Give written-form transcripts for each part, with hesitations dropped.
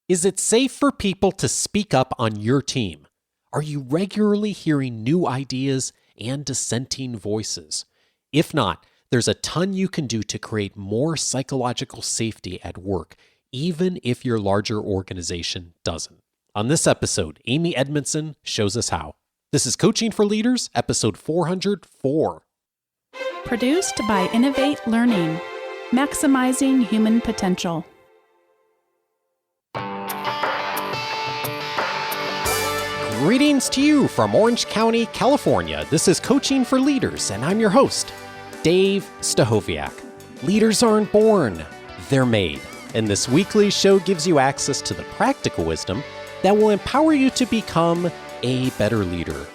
Is it safe for people to speak up on your team? Are you regularly hearing new ideas and dissenting voices? If not, there's a ton you can do to create more psychological safety at work, even if your larger organization doesn't. On this episode, Amy Edmondson shows us how. This is Coaching for Leaders, episode 404. Produced by Innovate Learning, maximizing human potential. Greetings to you from Orange County, California. This is Coaching for Leaders, and I'm your host, Dave Stachowiak. Leaders aren't born, they're made. And this weekly show gives you access to the practical wisdom that will empower you to become a better leader.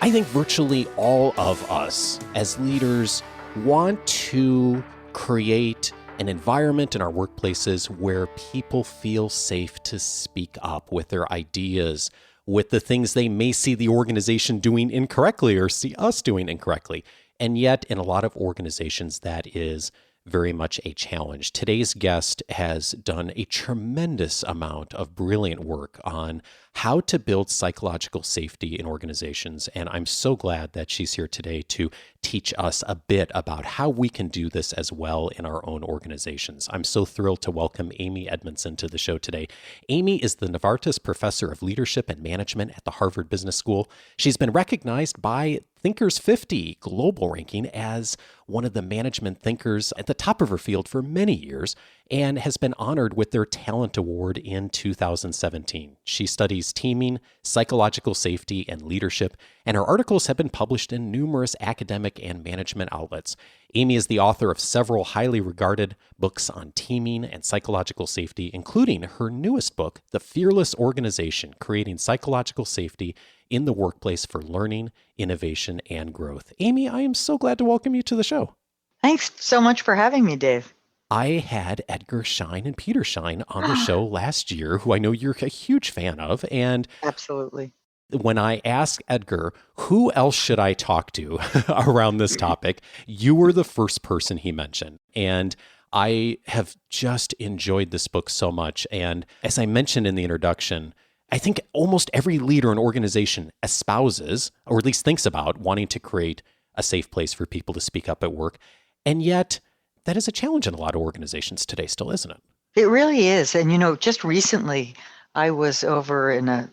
I think virtually all of us as leaders want to create an environment in our workplaces where people feel safe to speak up with their ideas, with the things they may see the organization doing incorrectly or see us doing incorrectly. And yet, in a lot of organizations, that is very much a challenge. Today's guest has done a tremendous amount of brilliant work on how to build psychological safety in organizations. And I'm so glad that she's here today to teach us a bit about how we can do this as well in our own organizations. I'm so thrilled to welcome Amy Edmondson to the show today. Amy is the Novartis Professor of Leadership and Management at the Harvard Business School. She's been recognized by Thinkers 50 global ranking as one of the management thinkers at the top of her field for many years and has been honored with their Talent Award in 2017. She studies teaming, psychological safety, and leadership, and her articles have been published in numerous academic and management outlets. Amy is the author of several highly regarded books on teaming and psychological safety, including her newest book, The Fearless Organization: Creating Psychological Safety in the Workplace for Learning, Innovation, and Growth. Amy, I am so glad to welcome you to the show. Thanks so much for having me, Dave. I had Edgar Schein and Peter Schein on the show last year, who I know you're a huge fan of. And absolutely, when I asked Edgar, who else should I talk to around this topic, you were the first person he mentioned. And I have just enjoyed this book so much. And as I mentioned in the introduction, I think almost every leader and organization espouses, or at least thinks about, wanting to create a safe place for people to speak up at work. And yet, that is a challenge in a lot of organizations today still, isn't it? It really is. And, just recently, I was over in a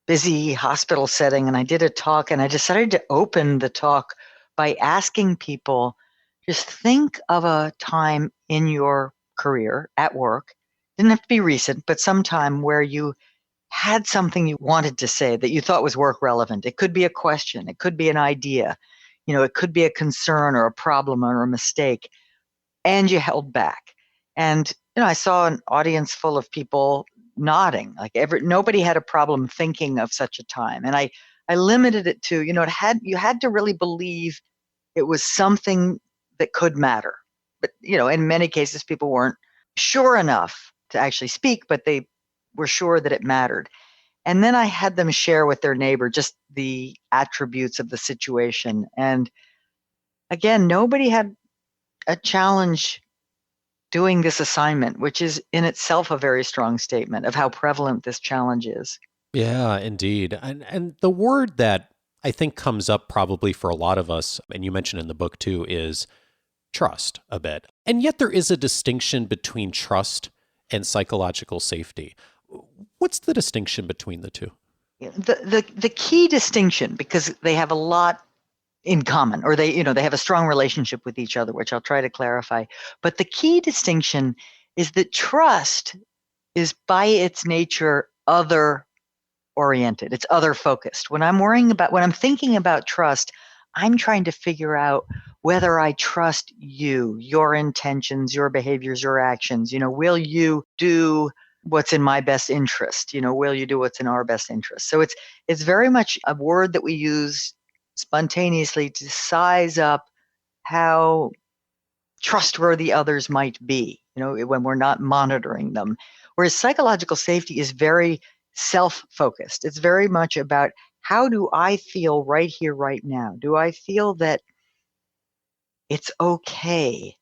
busy hospital setting, and I did a talk, and I decided to open the talk by asking people, just think of a time in your career at work, didn't have to be recent, but sometime where you had something you wanted to say that you thought was work relevant. It could be a question. It could be an idea. It could be a concern or a problem or a mistake. And you held back. And, I saw an audience full of people nodding, like nobody had a problem thinking of such a time. And I limited it to, you had to really believe it was something that could matter. But, in many cases, people weren't sure enough to actually speak, but they were sure that it mattered. And then I had them share with their neighbor just the attributes of the situation. And again, nobody had a challenge doing this assignment, which is in itself a very strong statement of how prevalent this challenge is. Yeah, indeed. And the word that I think comes up probably for a lot of us, and you mentioned in the book too, is trust a bit. And yet there is a distinction between trust and psychological safety. What's the distinction between the two? The key distinction, because they have a lot in common, or they have a strong relationship with each other, which I'll try to clarify. But the key distinction is that trust is by its nature other oriented. It's other focused. When I'm thinking about trust, I'm trying to figure out whether I trust you, your intentions, your behaviors, your actions. Will you do what's in my best interest? Will you do what's in our best interest? So it's very much a word that we use spontaneously to size up how trustworthy others might be, when we're not monitoring them. Whereas psychological safety is very self-focused. It's very much about, how do I feel right here, right now? Do I feel that it's okay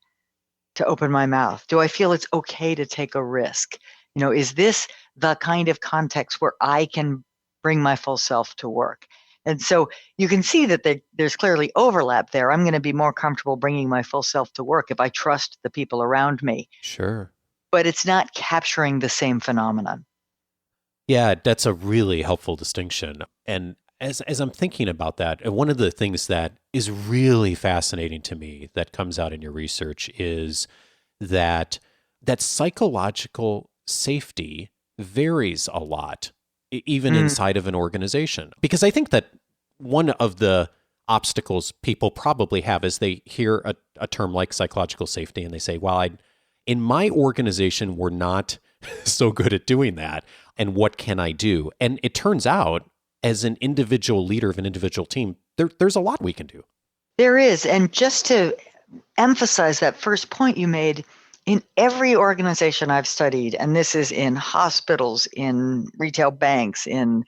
to open my mouth? Do I feel it's okay to take a risk? Is this the kind of context where I can bring my full self to work. And so you can see that there's clearly overlap there. I'm going to be more comfortable bringing my full self to work if I trust the people around me. Sure. But it's not capturing the same phenomenon. Yeah, that's a really helpful distinction. And as I'm thinking about that, and one of the things that is really fascinating to me that comes out in your research is that psychological safety varies a lot, even inside of an organization. Because I think that one of the obstacles people probably have is they hear a term like psychological safety and they say, well, in my organization, we're not so good at doing that. And what can I do? And it turns out, as an individual leader of an individual team, there's a lot we can do. There is. And just to emphasize that first point you made, in every organization I've studied, and this is in hospitals, in retail banks, in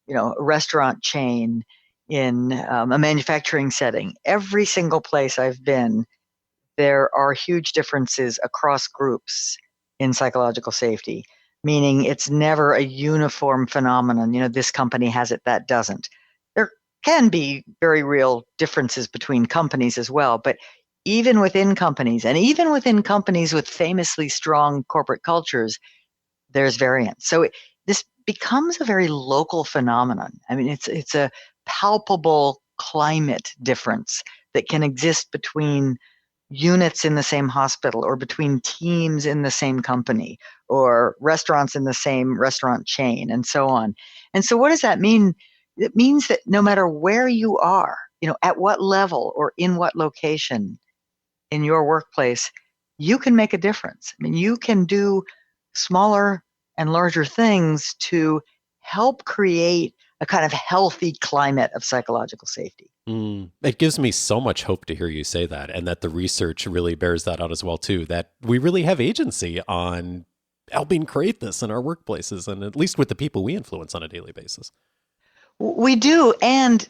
a restaurant chain, in a manufacturing setting, every single place I've been, there are huge differences across groups in psychological safety, meaning it's never a uniform phenomenon. This company has it, that doesn't. There can be very real differences between companies as well, but even within companies, and even within companies with famously strong corporate cultures, there's variance. So this becomes a very local phenomenon. I mean, it's a palpable climate difference that can exist between units in the same hospital, or between teams in the same company, or restaurants in the same restaurant chain, and so on. And so what does that mean? It means that no matter where you are, at what level or in what location in your workplace, you can make a difference. I mean, you can do smaller and larger things to help create a kind of healthy climate of psychological safety. It gives me so much hope to hear you say that, and that the research really bears that out as well, too, that we really have agency on helping create this in our workplaces, and at least with the people we influence on a daily basis. We do. And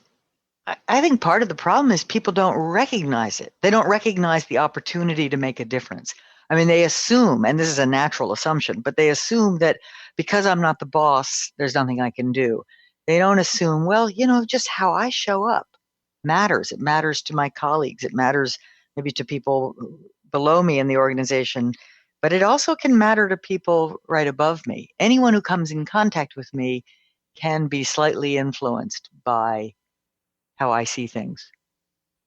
I think part of the problem is people don't recognize it. They don't recognize the opportunity to make a difference. I mean, they assume, and this is a natural assumption, but they assume that because I'm not the boss, there's nothing I can do. They don't assume, well, just how I show up matters. It matters to my colleagues. It matters maybe to people below me in the organization, but it also can matter to people right above me. Anyone who comes in contact with me can be slightly influenced by how I see things.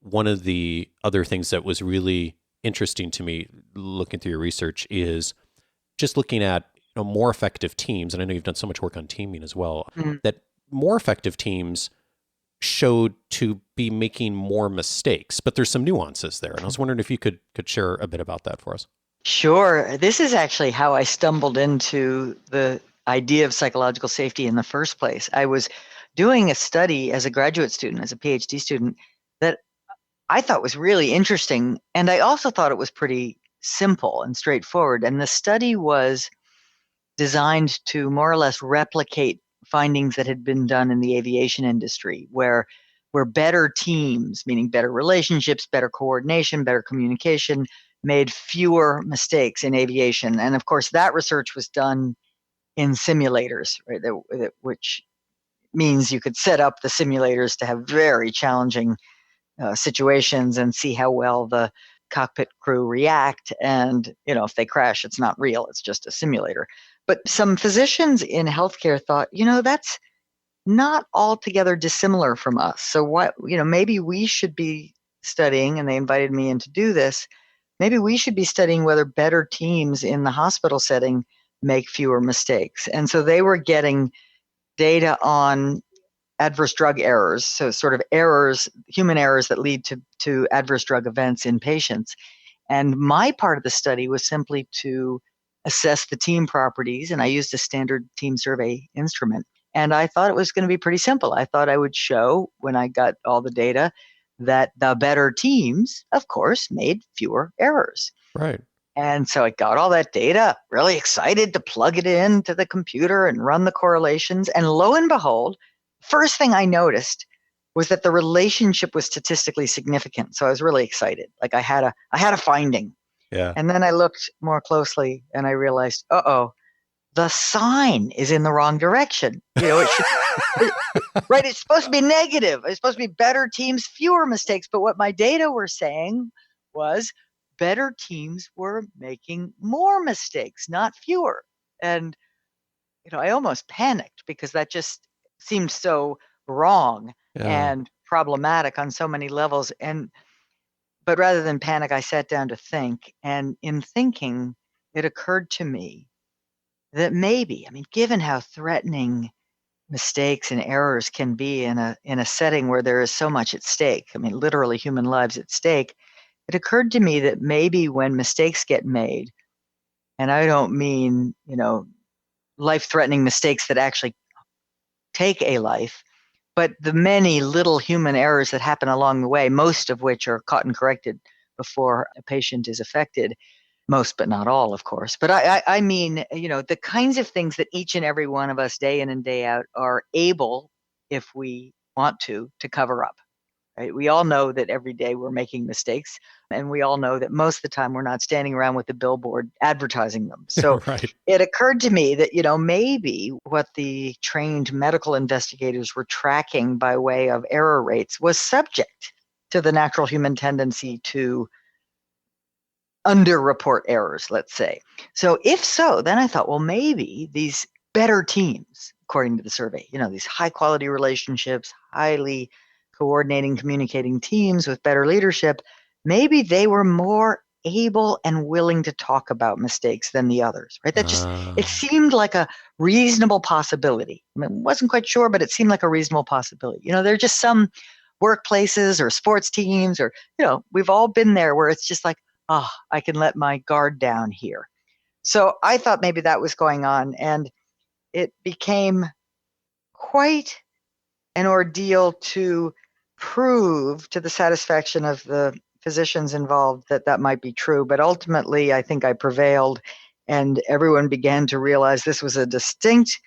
One of the other things that was really interesting to me looking through your research is just looking at more effective teams, and I know you've done so much work on teaming as well, that more effective teams showed to be making more mistakes, but there's some nuances there. And I was wondering if you could share a bit about that for us. Sure. This is actually how I stumbled into the idea of psychological safety in the first place. I was doing a study as a graduate student, as a PhD student, that I thought was really interesting. And I also thought it was pretty simple and straightforward. And the study was designed to more or less replicate findings that had been done in the aviation industry, where better teams, meaning better relationships, better coordination, better communication, made fewer mistakes in aviation. And of course, that research was done in simulators, right? Which means you could set up the simulators to have very challenging situations and see how well the cockpit crew react. And, if they crash, it's not real, it's just a simulator. But some physicians in healthcare thought, that's not altogether dissimilar from us. So maybe we should be studying, and they invited me in to do this, maybe we should be studying whether better teams in the hospital setting make fewer mistakes. And so they were getting data on adverse drug errors, so sort of errors, human errors that lead to adverse drug events in patients. And my part of the study was simply to assess the team properties, and I used a standard team survey instrument. And I thought it was going to be pretty simple. I thought I would show, when I got all the data, that the better teams, of course, made fewer errors. Right. And so I got all that data, really excited to plug it into the computer and run the correlations. And lo and behold, first thing I noticed was that the relationship was statistically significant. So I was really excited. Like I had a finding. Yeah. And then I looked more closely and I realized, the sign is in the wrong direction. It should, right? It's supposed to be negative. It's supposed to be better teams, fewer mistakes. But what my data were saying was better teams were making more mistakes, not fewer. And, I almost panicked because that just seemed so wrong and problematic on so many levels. But rather than panic, I sat down to think. And in thinking, it occurred to me that maybe, given how threatening mistakes and errors can be in a setting where there is so much at stake, literally human lives at stake, it occurred to me that maybe when mistakes get made, and I don't mean, life-threatening mistakes that actually take a life, but the many little human errors that happen along the way, most of which are caught and corrected before a patient is affected. Most, but not all, of course. But I mean, the kinds of things that each and every one of us day in and day out are able, if we want to cover up. Right? We all know that every day we're making mistakes, and we all know that most of the time we're not standing around with a billboard advertising them. So Right. It occurred to me that, maybe what the trained medical investigators were tracking by way of error rates was subject to the natural human tendency to underreport errors, let's say. So if so, then I thought, well, maybe these better teams, according to the survey, these high quality relationships, highly coordinating, communicating teams with better leadership, maybe they were more able and willing to talk about mistakes than the others, right? It seemed like a reasonable possibility. Wasn't quite sure, but it seemed like a reasonable possibility. There are just some workplaces or sports teams or, we've all been there where it's just like, I can let my guard down here. So I thought maybe that was going on, and it became quite an ordeal to prove to the satisfaction of the physicians involved that might be true. But ultimately, I think I prevailed, and everyone began to realize this was a distinct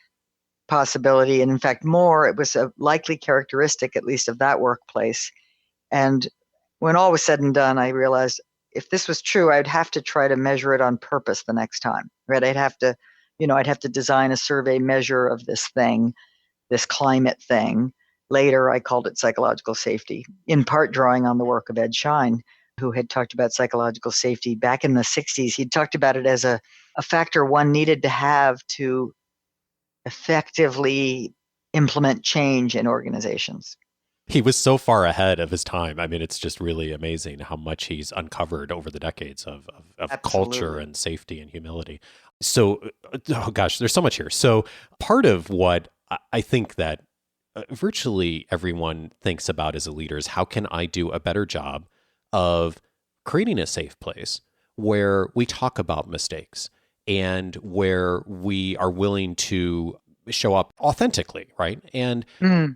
possibility. And in fact, it was a likely characteristic, at least of that workplace. And when all was said and done, I realized if this was true, I'd have to try to measure it on purpose the next time, right? I'd have to design a survey measure of this thing, this climate thing. Later, I called it psychological safety, in part drawing on the work of Ed Schein, who had talked about psychological safety back in the 60s. He'd talked about it as a factor one needed to have to effectively implement change in organizations. He was so far ahead of his time. It's just really amazing how much he's uncovered over the decades of culture and safety and humility. So, oh gosh, there's so much here. So part of what I think that virtually everyone thinks about as a leader is how can I do a better job of creating a safe place where we talk about mistakes and where we are willing to show up authentically, right? And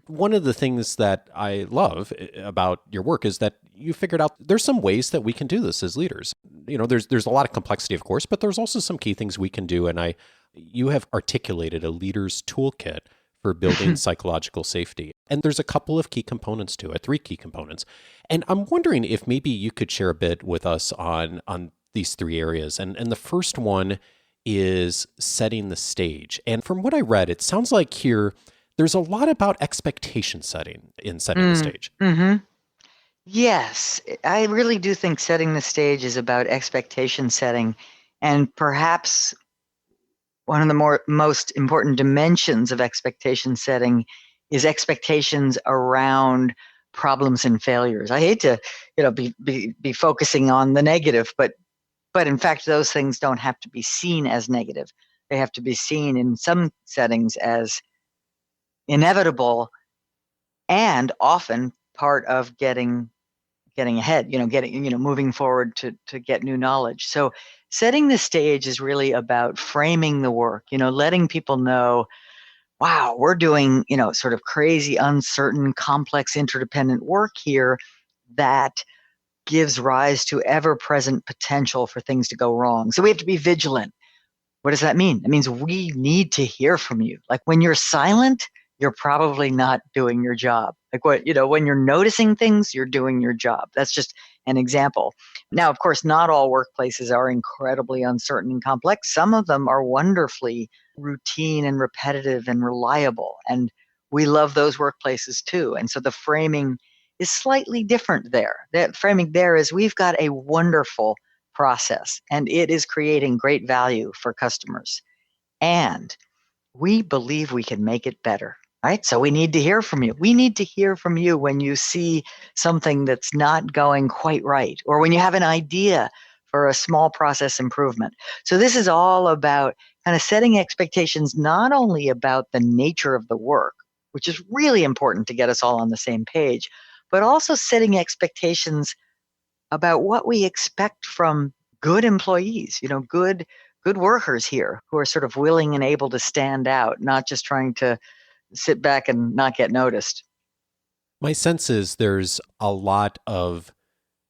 one of the things that I love about your work is that you figured out there's some ways that we can do this as leaders. There's a lot of complexity, of course, but there's also some key things we can do. And you have articulated a leader's toolkit for building psychological safety. And there's a couple of key components to it, 3 key components. And I'm wondering if maybe you could share a bit with us on these 3 areas. And the first one is setting the stage. And from what I read, it sounds like here there's a lot about expectation setting in setting the stage. Mm-hmm. Yes, I really do think setting the stage is about expectation setting, and perhaps one of the most important dimensions of expectation setting is expectations around problems and failures. I hate to, be focusing on the negative, but in fact, those things don't have to be seen as negative. They have to be seen in some settings as inevitable and often part of getting ahead, moving forward to get new knowledge. So setting the stage is really about framing the work, letting people know, wow, we're doing, sort of crazy, uncertain, complex, interdependent work here that gives rise to ever-present potential for things to go wrong. So we have to be vigilant. What does that mean? It means we need to hear from you. Like when you're silent, you're probably not doing your job. Like when you're noticing things, you're doing your job. That's just an example. Now, of course, not all workplaces are incredibly uncertain and complex. Some of them are wonderfully routine and repetitive and reliable. And we love those workplaces too. And so the framing is slightly different there. That framing there is we've got a wonderful process and it is creating great value for customers. And we believe we can make it better, right? So we need to hear from you. We need to hear from you when you see something that's not going quite right, or when you have an idea for a small process improvement. So this is all about kind of setting expectations, not only about the nature of the work, which is really important to get us all on the same page, but also setting expectations about what we expect from good employees, good workers here who are sort of willing and able to stand out, not just trying to sit back and not get noticed. My sense is there's a lot of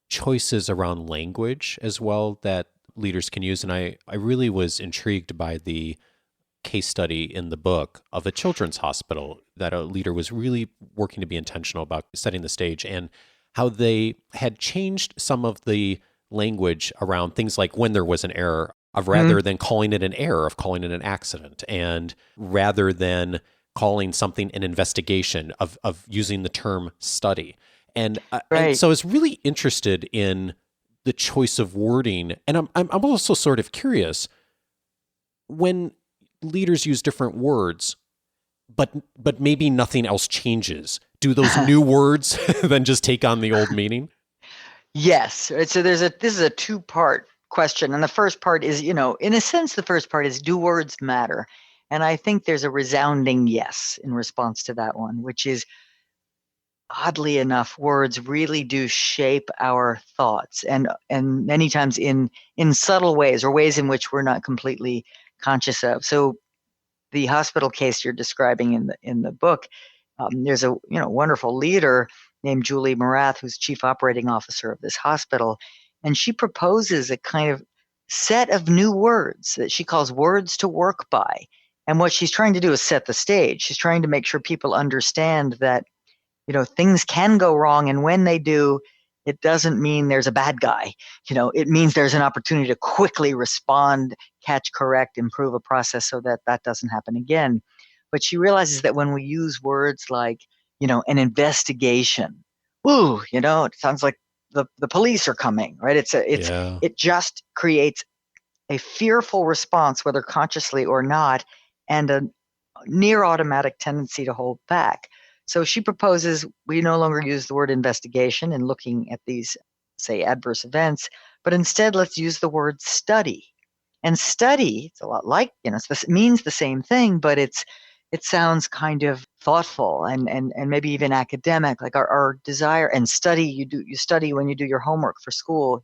choices around language as well that leaders can use. And I really was intrigued by the case study in the book of a children's hospital that a leader was really working to be intentional about setting the stage, and how they had changed some of the language around things like when there was an error, of rather than calling it an error, of calling it an accident, and rather than calling something an investigation, of using the term study. And so I was really interested in the choice of wording. And I'm also sort of curious, when leaders use different words, but maybe nothing else changes, do those new words then just take on the old meaning? Yes. So this is a two-part question. And the first part is, in a sense, the first part is, do words matter? And I think there's a resounding yes in response to that one, which is, oddly enough, words really do shape our thoughts, and many times in subtle ways, or ways in which we're not completely conscious of. So the hospital case you're describing in the book, there's a wonderful leader named Julie Morath, who's chief operating officer of this hospital, and she proposes a kind of set of new words that she calls words to work by. And what she's trying to do is set the stage. She's trying to make sure people understand that things can go wrong, and when they do, it doesn't mean there's a bad guy. It means there's an opportunity to quickly respond, catch, correct, improve a process so that that doesn't happen again. But she realizes that when we use words like, an investigation, ooh, it sounds like the police are coming, right? It just creates a fearful response, whether consciously or not, and a near automatic tendency to hold back. So she proposes we no longer use the word investigation in looking at these, say, adverse events, but instead let's use the word study. And study, it's a lot like, it means the same thing, but it sounds kind of thoughtful and maybe even academic, like our desire. And study, you study when you do your homework for school.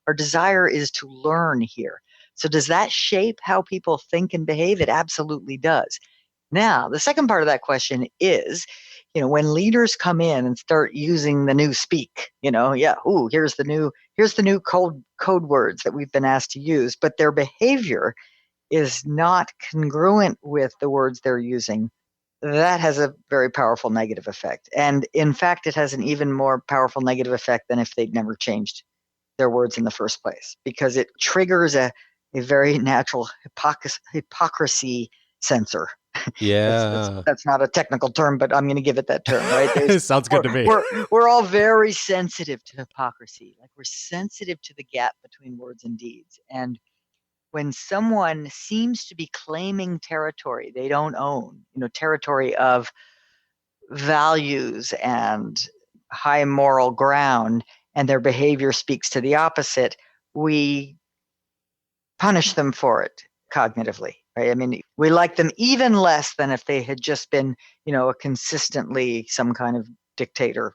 Our desire is to learn here. So does that shape how people think and behave? It absolutely does. Now, the second part of that question is, when leaders come in and start using the new speak, here's the new code words that we've been asked to use, but their behavior is not congruent with the words they're using, that has a very powerful negative effect. And in fact, it has an even more powerful negative effect than if they'd never changed their words in the first place, because it triggers a very natural hypocrisy sensor. Yeah. That's not a technical term, but I'm going to give it that term, right? Sounds good to me. We're all very sensitive to hypocrisy. Like, we're sensitive to the gap between words and deeds. And when someone seems to be claiming territory they don't own, territory of values and high moral ground, and their behavior speaks to the opposite, we punish them for it cognitively, right? I mean, we like them even less than if they had just been, a consistently some kind of dictator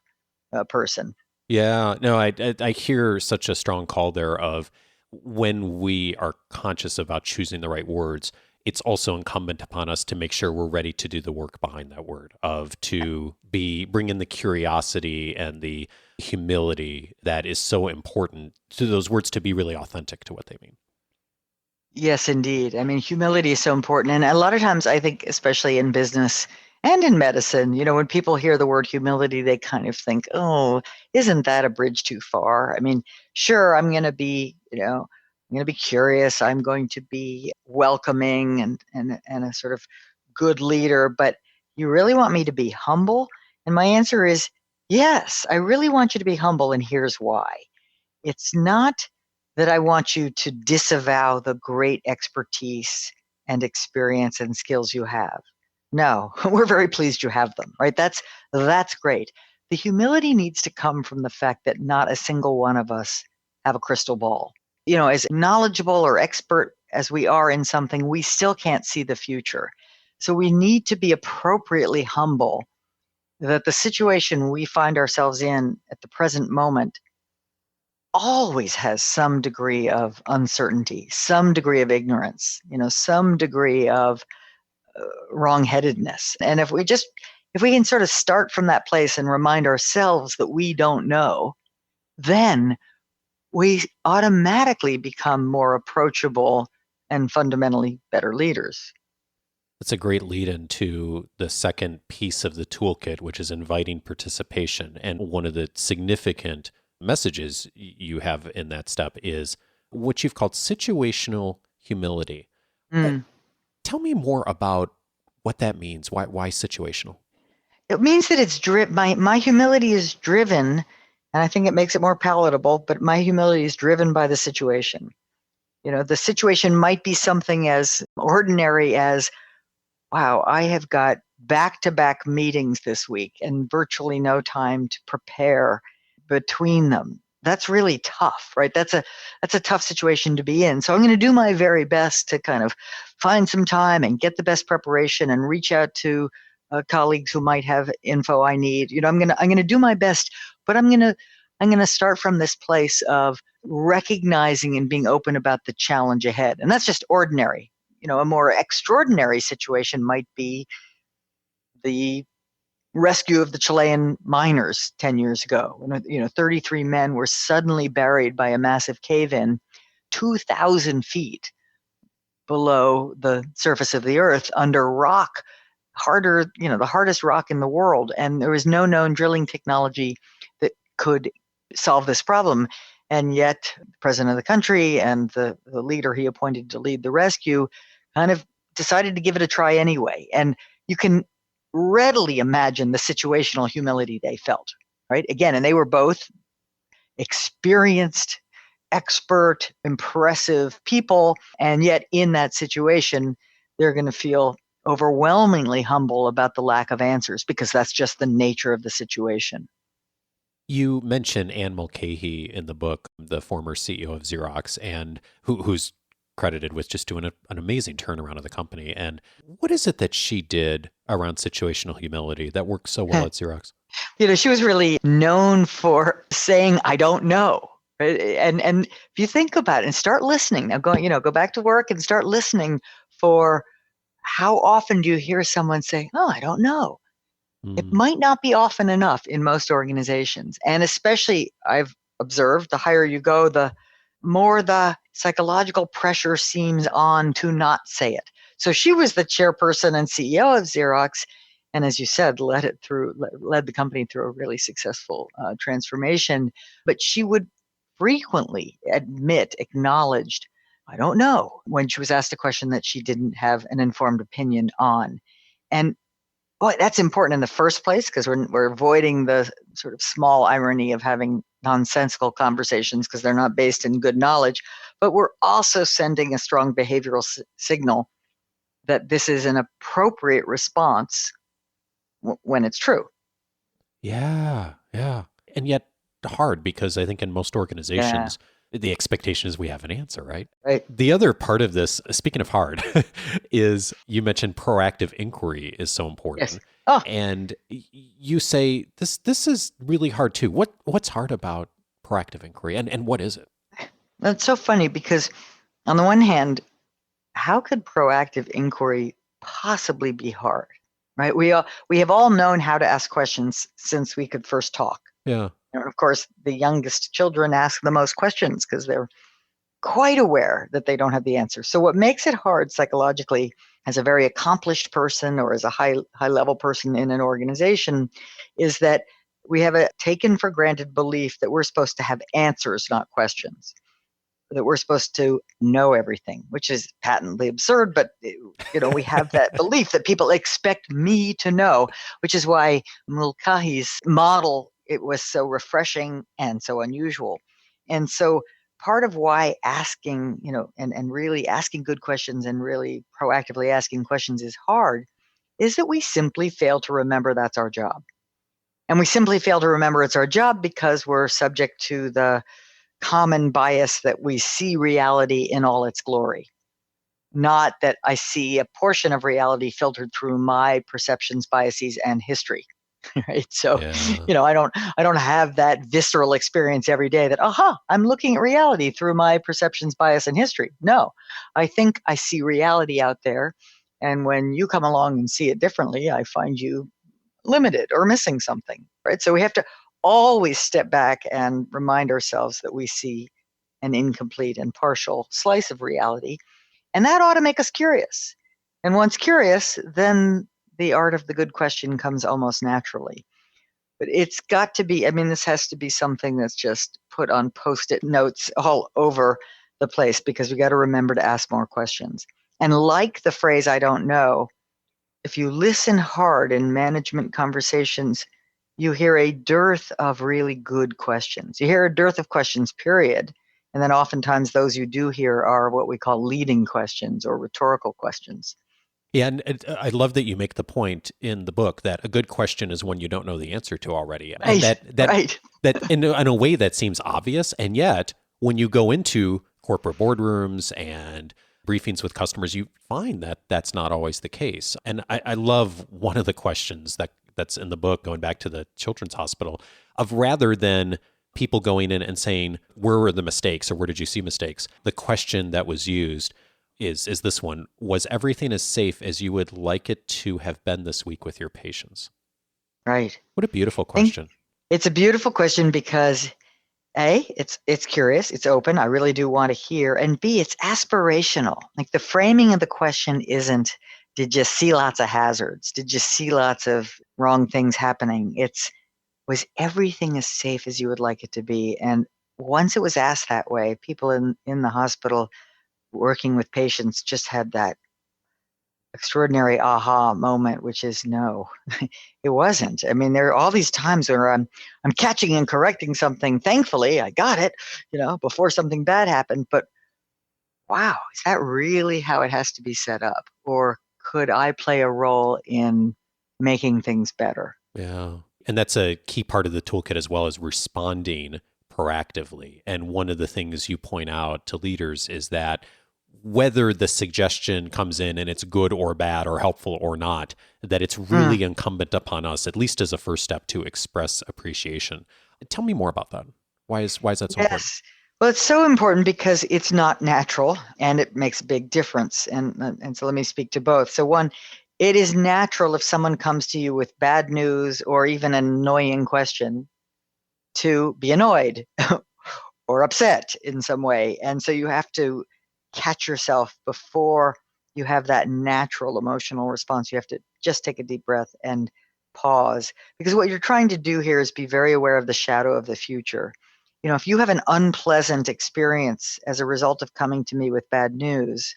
person. Yeah, no, I hear such a strong call there of, when we are conscious about choosing the right words, it's also incumbent upon us to make sure we're ready to do the work behind that word, to bring in the curiosity and the humility that is so important to those words to be really authentic to what they mean. Yes, indeed. I mean, humility is so important. And a lot of times I think, especially in business, And in medicine, when people hear the word humility, they kind of think, oh, isn't that a bridge too far? I mean, sure, I'm going to be, I'm going to be curious. I'm going to be welcoming and a sort of good leader, but you really want me to be humble? And my answer is yes, I really want you to be humble, and here's why. It's not that I want you to disavow the great expertise and experience and skills you have. No, we're very pleased you have them, right? That's great. The humility needs to come from the fact that not a single one of us have a crystal ball. As knowledgeable or expert as we are in something, we still can't see the future. So we need to be appropriately humble that the situation we find ourselves in at the present moment always has some degree of uncertainty, some degree of ignorance, some degree of wrongheadedness. And if we can sort of start from that place and remind ourselves that we don't know, then we automatically become more approachable and fundamentally better leaders. That's a great lead into the second piece of the toolkit, which is inviting participation. And one of the significant messages you have in that step is what you've called situational humility. Tell me more about what that means. Why situational? It means that it's driven. My humility is driven, and I think it makes it more palatable, but my humility is driven by the situation. The situation might be something as ordinary as, wow, I have got back-to-back meetings this week and virtually no time to prepare between them. That's really tough, right? That's a tough situation to be in. So I'm going to do my very best to kind of find some time and get the best preparation and reach out to colleagues who might have info I need. I'm going to do my best, but I'm going to start from this place of recognizing and being open about the challenge ahead. And that's just ordinary. A more extraordinary situation might be the rescue of the Chilean miners 10 years ago. When 33 men were suddenly buried by a massive cave-in 2,000 feet below the surface of the earth under rock, the hardest rock in the world. And there was no known drilling technology that could solve this problem. And yet the president of the country and the leader he appointed to lead the rescue kind of decided to give it a try anyway. And you can readily imagine the situational humility they felt, right? Again, and they were both experienced, expert, impressive people. And yet in that situation, they're going to feel overwhelmingly humble about the lack of answers because that's just the nature of the situation. You mention Anne Mulcahy in the book, the former CEO of Xerox, and who's credited with just doing an amazing turnaround of the company. And what is it that she did around situational humility that worked so well at Xerox? She was really known for saying, I don't know. Right? And if you think about it and start listening, now go back to work and start listening for how often do you hear someone say, oh, I don't know. It might not be often enough in most organizations. And especially I've observed the higher you go, the more the psychological pressure seems on to not say it. So she was the chairperson and CEO of Xerox. And as you said, led the company through a really successful transformation. But she would frequently acknowledged, I don't know, when she was asked a question that she didn't have an informed opinion on. And boy, that's important in the first place because we're avoiding the sort of small irony of having nonsensical conversations because they're not based in good knowledge. But we're also sending a strong behavioral signal that this is an appropriate response when it's true. Yeah. And yet hard because I think in most organizations, the expectation is we have an answer, right? Right. The other part of this, speaking of hard, is you mentioned proactive inquiry is so important. Yes. Oh. And you say this is really hard too. What's hard about proactive inquiry and what is it? That's so funny because on the one hand, how could proactive inquiry possibly be hard? Right? We have all known how to ask questions since we could first talk. Yeah. And of course, the youngest children ask the most questions because they're quite aware that they don't have the answer. So what makes it hard psychologically as a very accomplished person or as a high level person in an organization is that we have a taken for granted belief that we're supposed to have answers, not questions, that we're supposed to know everything, which is patently absurd. But we have that belief that people expect me to know, which is why Mulcahy's model, it was so refreshing and so unusual. And so part of why asking, and really asking good questions and really proactively asking questions is hard is that we simply fail to remember that's our job. And we simply fail to remember it's our job because we're subject to the common bias that we see reality in all its glory. Not that I see a portion of reality filtered through my perceptions, biases, and history. Right. So, Yeah. I don't have that visceral experience every day that, I'm looking at reality through my perceptions, bias, and history. No, I think I see reality out there. And when you come along and see it differently, I find you limited or missing something. Right. So we have to always step back and remind ourselves that we see an incomplete and partial slice of reality. And that ought to make us curious. And once curious, then the art of the good question comes almost naturally. But it's got to be, this has to be something that's just put on Post-it notes all over the place, because we got to remember to ask more questions. And like the phrase, I don't know, if you listen hard in management conversations, you hear a dearth of really good questions. You hear a dearth of questions, period. And then oftentimes those you do hear are what we call leading questions or rhetorical questions. Yeah, and I love that you make the point in the book that a good question is one you don't know the answer to already. And Right. that in a way that seems obvious, and yet when you go into corporate boardrooms and briefings with customers, you find that that's not always the case. And I love one of the questions that's in the book, going back to the children's hospital, of rather than people going in and saying, where were the mistakes or where did you see mistakes? The question that was used is this one: was everything as safe as you would like it to have been this week with your patients? Right. What a beautiful question. It's a beautiful question because A, it's curious, it's open, I really do want to hear, and B, it's aspirational. Like the framing of the question isn't, did you see lots of hazards? Did you see lots of wrong things happening? It's, was everything as safe as you would like it to be? And once it was asked that way, people in the hospital working with patients just had that extraordinary aha moment, which is no, it wasn't. There are all these times where I'm catching and correcting something. Thankfully, I got it, before something bad happened. But wow, is that really how it has to be set up? Or could I play a role in making things better? Yeah. And that's a key part of the toolkit as well, as responding proactively. And one of the things you point out to leaders is that whether the suggestion comes in and it's good or bad or helpful or not, that it's really incumbent upon us, at least as a first step, to express appreciation. Tell me more about that. Why is that so important? Yes. Well, it's so important because it's not natural and it makes a big difference. And so let me speak to both. So one, it is natural if someone comes to you with bad news or even an annoying question to be annoyed or upset in some way. And so you have to catch yourself before you have that natural emotional response. You have to just take a deep breath and pause, because what you're trying to do here is be very aware of the shadow of the future. If you have an unpleasant experience as a result of coming to me with bad news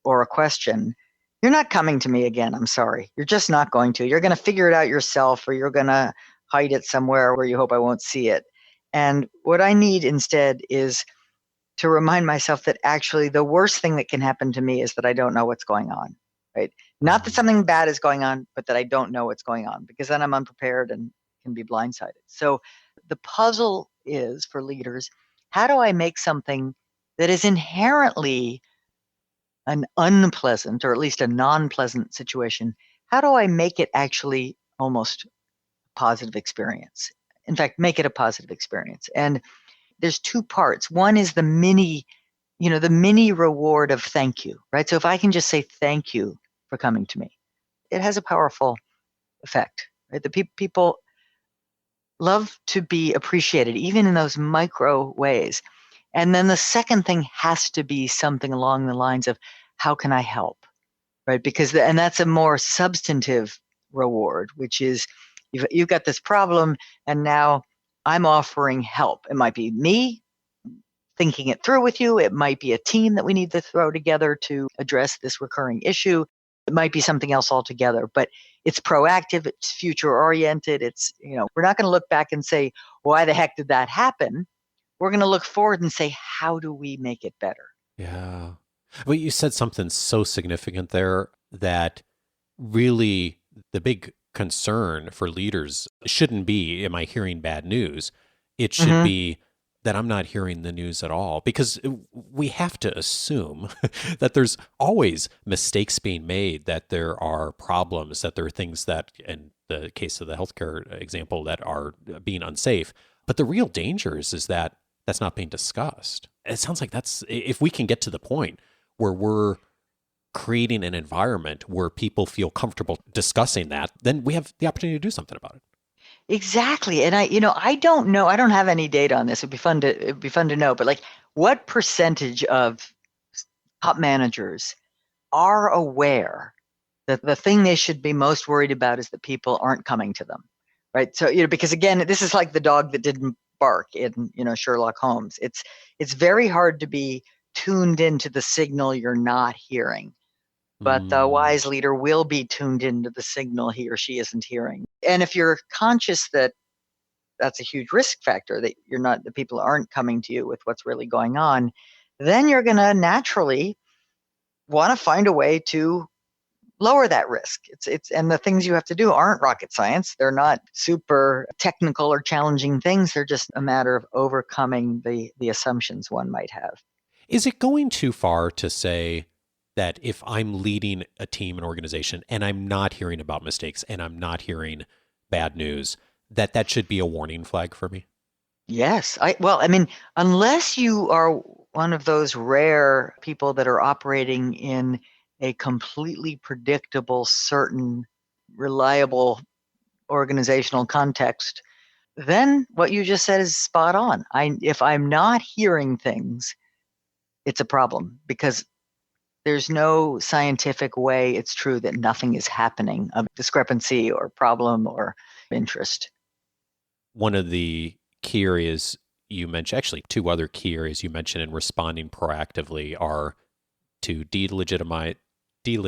or a question, you're not coming to me again. I'm sorry. You're just not going to. You're going to figure it out yourself, or you're going to hide it somewhere where you hope I won't see it. And what I need instead is to remind myself that actually the worst thing that can happen to me is that I don't know what's going on, right? Not that something bad is going on, but that I don't know what's going on, because then I'm unprepared and can be blindsided. So the puzzle is, for leaders, how do I make something that is inherently an unpleasant, or at least a non-pleasant situation, how do I make it actually almost a positive experience? In fact, make it a positive experience. And there's two parts. One is the mini reward of thank you, right? So if I can just say thank you for coming to me, it has a powerful effect, right? The people love to be appreciated, even in those micro ways. And then the second thing has to be something along the lines of, how can I help? Right? Because, and that's a more substantive reward, which is, you've got this problem and now I'm offering help. It might be me thinking it through with you. It might be a team that we need to throw together to address this recurring issue. It might be something else altogether, but it's proactive, it's future oriented. It's, we're not going to look back and say, why the heck did that happen? We're going to look forward and say, how do we make it better? Yeah. Well, you said something so significant there that really the big concern for leaders shouldn't be, am I hearing bad news? It should be that I'm not hearing the news at all, because we have to assume that there's always mistakes being made, that there are problems, that there are things that, in the case of the healthcare example, that are being unsafe. But the real dangers is that that's not being discussed. It sounds like that's, if we can get to the point where we're creating an environment where people feel comfortable discussing that, then we have the opportunity to do something about it. Exactly. And I don't know, I don't have any data on this. It'd be fun to know, but like, what percentage of top managers are aware that the thing they should be most worried about is that people aren't coming to them, right? So, because again, this is like the dog that didn't bark in, Sherlock Holmes. It's very hard to be tuned into the signal you're not hearing. But the wise leader will be tuned into the signal he or she isn't hearing. And if you're conscious that that's a huge risk factor, that the people aren't coming to you with what's really going on, then you're going to naturally want to find a way to lower that risk. And the things you have to do aren't rocket science. They're not super technical or challenging things. They're just a matter of overcoming the assumptions one might have. Is it going too far to say that if I'm leading a team, an organization, and I'm not hearing about mistakes and I'm not hearing bad news, that should be a warning flag for me? Yes. Unless you are one of those rare people that are operating in a completely predictable, certain, reliable organizational context, then what you just said is spot on. If I'm not hearing things, it's a problem, because there's no scientific way it's true that nothing is happening of discrepancy or problem or interest. One of the key areas you mentioned, actually two other key areas you mentioned in responding proactively, are to delegitimize. Let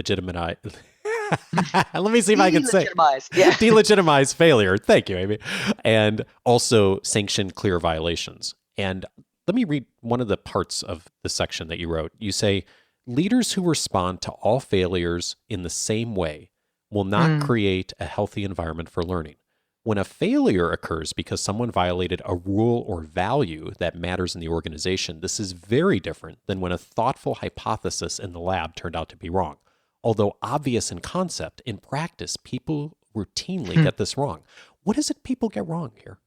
me see if I can say delegitimize failure. Thank you, Amy. And also sanction clear violations. And let me read one of the parts of the section that you wrote. You say, leaders who respond to all failures in the same way will not create a healthy environment for learning. When a failure occurs because someone violated a rule or value that matters in the organization, this is very different than when a thoughtful hypothesis in the lab turned out to be wrong. Although obvious in concept, in practice, people routinely get this wrong. What is it people get wrong here?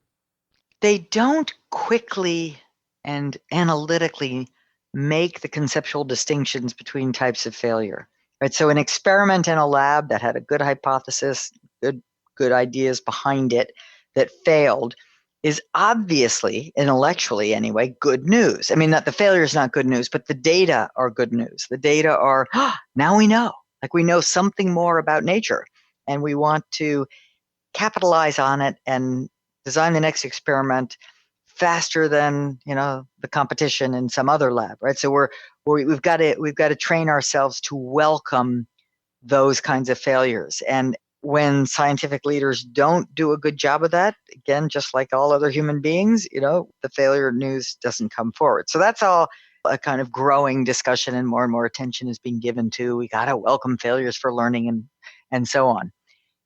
They don't quickly and analytically make the conceptual distinctions between types of failure. Right? So an experiment in a lab that had a good hypothesis, good ideas behind it, that failed, is obviously, intellectually anyway, good news. I mean, that the failure is not good news, but the data are good news. The data are, now we know. Like, we know something more about nature, and we want to capitalize on it and design the next experiment faster than the competition in some other lab, right? So we've got to train ourselves to welcome those kinds of failures. And when scientific leaders don't do a good job of that, again, just like all other human beings, the failure news doesn't come forward. So that's all a kind of growing discussion, and more attention is being given to, we got to welcome failures for learning and so on.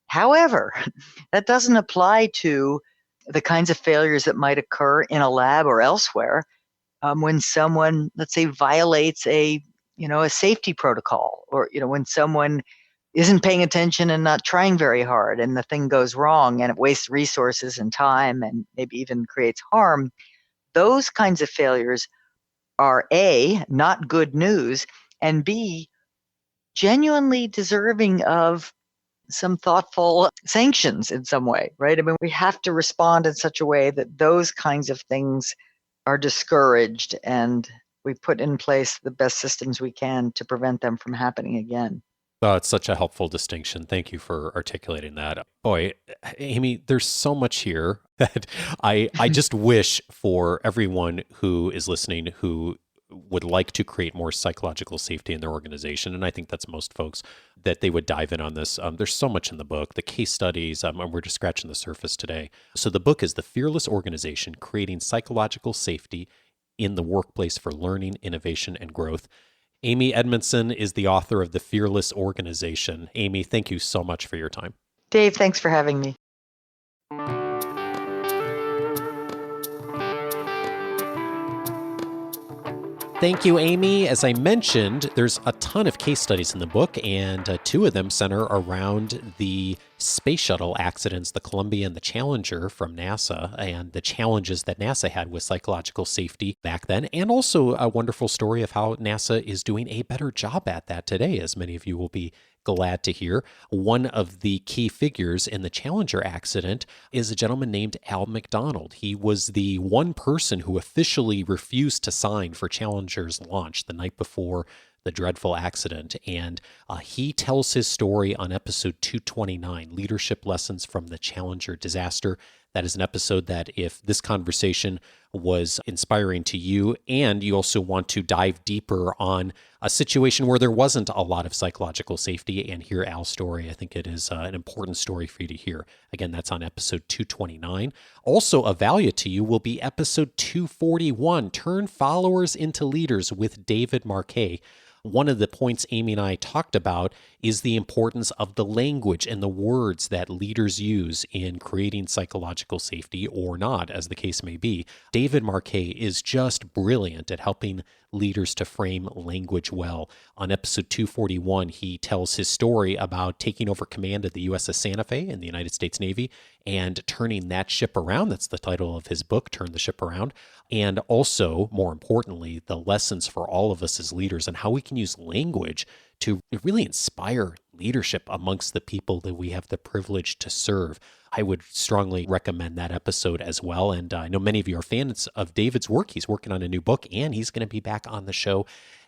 However, that doesn't apply to the kinds of failures that might occur in a lab or elsewhere when someone, let's say, violates a safety protocol, or when someone isn't paying attention and not trying very hard, and the thing goes wrong and it wastes resources and time and maybe even creates harm. Those kinds of failures are A, not good news, and B, genuinely deserving of some thoughtful sanctions in some way, right? I mean, we have to respond in such a way that those kinds of things are discouraged, and we put in place the best systems we can to prevent them from happening again. It's such a helpful distinction. Thank you for articulating that. Boy, Amy, there's so much here that I just wish for everyone who is listening who would like to create more psychological safety in their organization, and I think that's most folks, that they would dive in on this. There's so much in the book, the case studies, and we're just scratching the surface today. So the book is The Fearless Organization, Creating Psychological Safety in the Workplace for Learning, Innovation, and Growth. Amy Edmondson is the author of The Fearless Organization. Amy, thank you so much for your time. Dave, thanks for having me. Thank you, Amy. As I mentioned, there's a ton of case studies in the book, and two of them center around the space shuttle accidents, the Columbia and the Challenger from NASA, and the challenges that NASA had with psychological safety back then, and also a wonderful story of how NASA is doing a better job at that today, as many of you will be glad to hear. One of the key figures in the Challenger accident is a gentleman named Al McDonald. He was the one person who officially refused to sign for Challenger's launch the night before the dreadful accident. And he tells his story on episode 229, Leadership Lessons from the Challenger Disaster. That is an episode that if this conversation was inspiring to you and you also want to dive deeper on a situation where there wasn't a lot of psychological safety and hear Al's story, I think it is an important story for you to hear. Again, that's on episode 229. Also of value to you will be episode 241, Turn Followers into Leaders with David Marquet. One of the points Amy and I talked about is the importance of the language and the words that leaders use in creating psychological safety or not, as the case may be. David Marquet is just brilliant at helping leaders to frame language well. On episode 241, he tells his story about taking over command of the USS Santa Fe in the United States Navy and turning that ship around. That's the title of his book, Turn the Ship Around. And also, more importantly, the lessons for all of us as leaders and how we can use language to really inspire leadership amongst the people that we have the privilege to serve. I would strongly recommend that episode as well. And I know many of you are fans of David's work. He's working on a new book, and he's going to be back on the show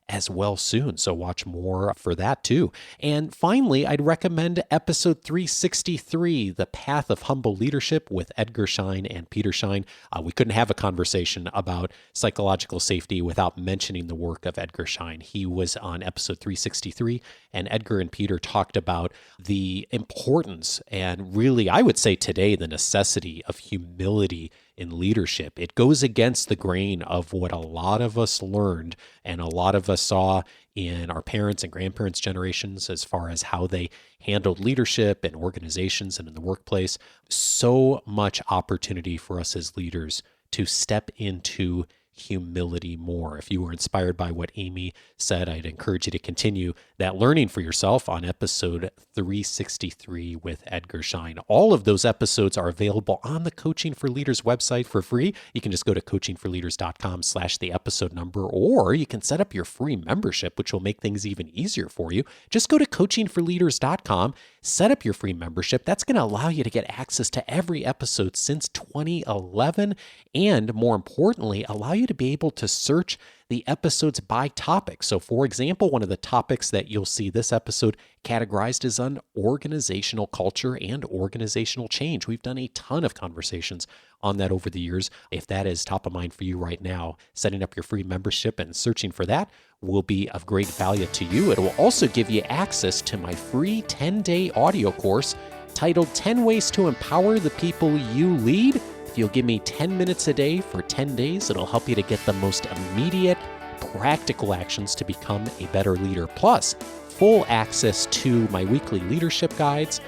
as well soon. So watch more for that too. And finally, I'd recommend episode 363, The Path of Humble Leadership with Edgar Schein and Peter Schein. We couldn't have a conversation about psychological safety without mentioning the work of Edgar Schein. He was on episode 363, and Edgar and Peter talked about the importance and really, I would say today, the necessity of humility in leadership. It goes against the grain of what a lot of us learned and a lot of us saw in our parents' and grandparents' generations as far as how they handled leadership in organizations and in the workplace. So much opportunity for us as leaders to step into humility more. If you were inspired by what Amy said, I'd encourage you to continue that learning for yourself on episode 363 with Edgar Schein. All of those episodes are available on the Coaching for Leaders website for free. You can just go to coachingforleaders.com/the episode number, or you can set up your free membership, which will make things even easier for you. Just go to coachingforleaders.com, set up your free membership. That's going to allow you to get access to every episode since 2011, and more importantly, allow you to be able to search the episodes by topic. So for example, one of the topics that you'll see this episode categorized is on organizational culture and organizational change. We've done a ton of conversations on that over the years. If that is top of mind for you right now, setting up your free membership and searching for that will be of great value to you. It will also give you access to my free 10-day audio course titled 10 Ways to Empower the People You Lead. If you'll give me 10 minutes a day for 10 days, it'll help you to get the most immediate, practical actions to become a better leader. Plus, full access to my weekly leadership guides,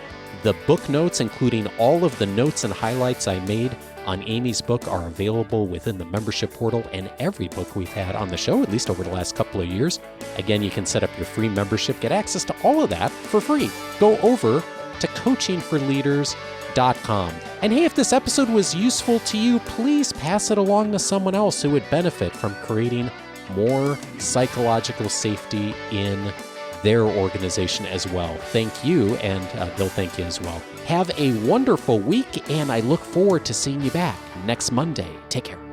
the book notes, including all of the notes and highlights I made on Amy's book, are available within the membership portal, and every book we've had on the show, at least over the last couple of years. Again, you can set up your free membership, get access to all of that for free. Go over to coachingforleaders.com. And hey, if this episode was useful to you, please pass it along to someone else who would benefit from creating more psychological safety in their organization as well. Thank you, and they'll thank you as well. Have a wonderful week, and I look forward to seeing you back next Monday. Take care.